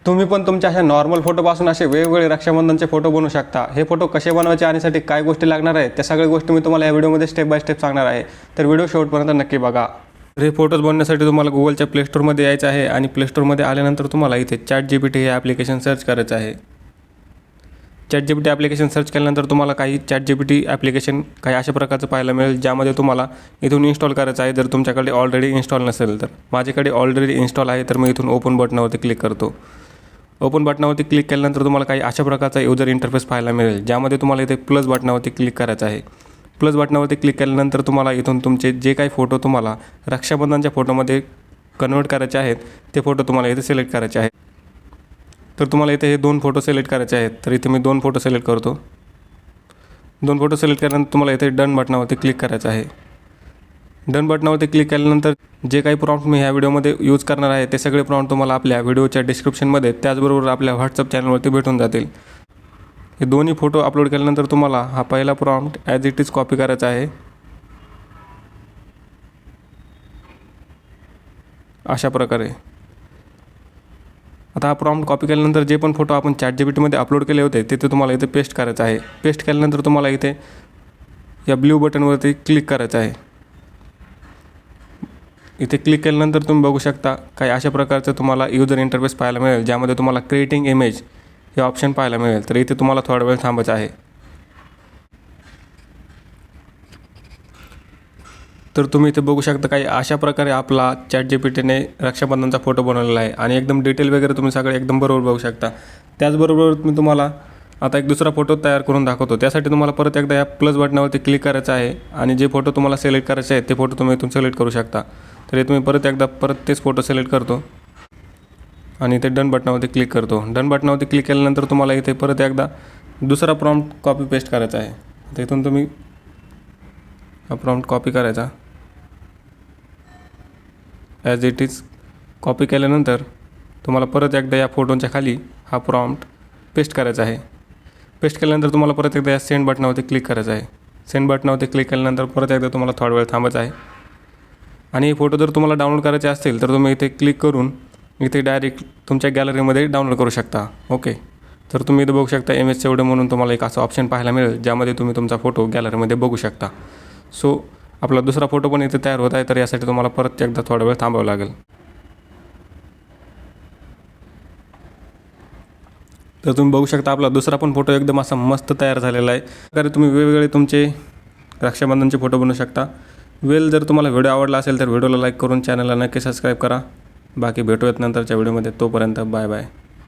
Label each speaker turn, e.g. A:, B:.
A: तुम्ही पण तुमच्या अशा नॉर्मल फोटोपासून असे वेगवेगळे रक्षाबंधनचे फोटो बनवू शकता। हे फोटो कसे बनवायचे आणि साठी काय गोष्टी लागणार आहेत त्या सगळ्या गोष्टी मी तुम्हाला या व्हिडिओमध्ये स्टेप बाय स्टेप सांगणार आहे। तर व्हिडिओ शेवटपर्यंत नक्की बघा। हे फोटोज बनवण्यासाठी तुम्हाला गुगलच्या प्ले स्टोअरमध्ये यायचं आहे आणि प्ले स्टोअरमध्ये आल्यानंतर तुम्हाला इथे ChatGPT हे ॲप्लिकेशन सर्च करायचं आहे। ChatGPT ॲप्लिकेशन सर्च केल्यानंतर तुम्हाला काही ChatGPT ॲप्लिकेशन काही अशा प्रकारचं पाहायला मिळेल, ज्यामध्ये तुम्हाला इथून इन्स्टॉल करायचं आहे जर तुमच्याकडे ऑलरेडी इन्स्टॉल नसेल तर। माझ्याकडे ऑलरेडी इन्स्टॉल आहे तर मी इथून ओपन बटनावरती क्लिक करतो। ओपन बटनावरती क्लिक केल्यानंतर तुम्हाला काही अशा प्रकारचा यूजर इंटरफेस पाहायला मिळेल, ज्यामध्ये तुम्हाला इथे प्लस बटनावरती क्लिक करायचं आहे। प्लस बटनावरती क्लिक केल्यानंतर तुम्हाला इथून तुमचे जे काही फोटो तुम्हाला रक्षाबंधनच्या फोटोमध्ये कन्वर्ट करायचे आहेत ते फोटो तुम्हाला इथे सिलेक्ट करायचे आहेत। तर तुम्हाला इथे हे 2 फोटो सिलेक्ट करायचे आहेत, तर इथे मी 2 फोटो सिलेक्ट करतो। 2 फोटो सिलेक्ट केल्यानंतर तुम्हाला इथे डन बटनावरती क्लिक करायचं आहे। डन बटनावरती क्लिक केल्यानंतर जे काही प्रॉम्प्ट मी ह्या व्हिडिओमध्ये यूज करणार आहे ते सगळे प्रॉम्प्ट तुम्हाला आपल्या व्हिडिओच्या डिस्क्रिप्शनमध्ये त्याचबरोबर आपल्या व्हॉट्सअप चॅनलवरती भेटून जातील। हे दोन्ही फोटो अपलोड केल्यानंतर तुम्हाला हा पहिला prompt as it is copy करायचा आहे, अशा प्रकारे। आता हा प्रॉम्प्ट कॉपी केल्यानंतर जे पण फोटो आपण ChatGPTमध्ये अपलोड केले होते तिथे तुम्हाला इथे पेस्ट करायचं आहे। पेस्ट केल्यानंतर तुम्हाला इथे या ब्ल्यू बटनवरती क्लिक करायचं आहे। इथे क्लिक केल्यानंतर तुम्ही बघू शकता काही अशा प्रकारचं तुम्हाला यूजर इंटरफेस पाहायला मिळेल, ज्यामध्ये तुम्हाला क्रिएटिंग इमेज हे ऑप्शन पाहायला मिळेल। तर इथे तुम्हाला थोडा वेळ थांबायचं आहे। तर तुम्ही इथे बघू शकता काही अशा प्रकारे आपला ChatGPTने रक्षाबंधनचा फोटो बनवलेला आहे आणि एकदम डिटेल वगैरे तुम्ही सगळे एकदम बरोबर बघू शकता। त्याचबरोबर मी तुम्हाला आता एक दुसरा फोटो तयार करून दाखवतो। त्यासाठी तुम्हाला परत एकदा या प्लस बटनावरती क्लिक करायचं आहे आणि जे फोटो तुम्हाला सिलेक्ट करायचे आहेत ते फोटो तुम्ही इथून सिलेक्ट करू शकता। तर इथे मी परत तेच फोटो सिलेक्ट करतो आणि इथे डन बटनावरती क्लिक करतो। डन बटनावरती क्लिक केल्यानंतर तुम्हाला इथे परत एकदा दुसरा प्रॉम्प्ट कॉपी पेस्ट करायचा आहे। तर इथून तुम्ही हा प्रॉम्प्ट कॉपी करायचा ॲज इट इज। कॉपी केल्यानंतर तुम्हाला परत एकदा या फोटोच्या खाली हा प्रॉम्प्ट पेस्ट करायचा आहे। पेस्ट केल्यानंतर तुम्हाला परत एकदा या सेंड बटनावरती क्लिक करायचं आहे। सेंड बटनावरती क्लिक केल्यानंतर परत एकदा तुम्हाला थोडा वेळ थांबायचं आहे आणि हे फोटो जर तुम्हाला डाउनलोड करायचे असतील तर तुम्ही इथे क्लिक करून इथे डायरेक्ट तुमच्या गॅलरीमध्ये डाउनलोड करू शकता। ओके, तर तुम्ही इथे बघू शकता MS एवढं म्हणून तुम्हाला एक असं ऑप्शन पाहायला मिळेल, ज्यामध्ये तुम्ही तुमचा फोटो गॅलरीमध्ये बघू शकता। सो आपला दुसरा फोटो पण इथे तयार होत आहे, तर यासाठी तुम्हाला परत एकदा थोडा वेळ थांबावं लागेल। तर तुम्ही बघू शकता आपला दुसरा पण फोटो एकदम असा मस्त तयार झालेला आहे। तर तुम्ही वेगवेगळे तुमचे रक्षाबंधनचे फोटो बनवू शकता। जर तुम्हाला व्हिडिओ आवडला असेल तर व्हिडिओला लाईक करून चॅनलला नक्की सबस्क्राईब करा। बाकी भेटूयात नंतरच्या व्हिडिओमध्ये, तोपर्यंत बाय बाय।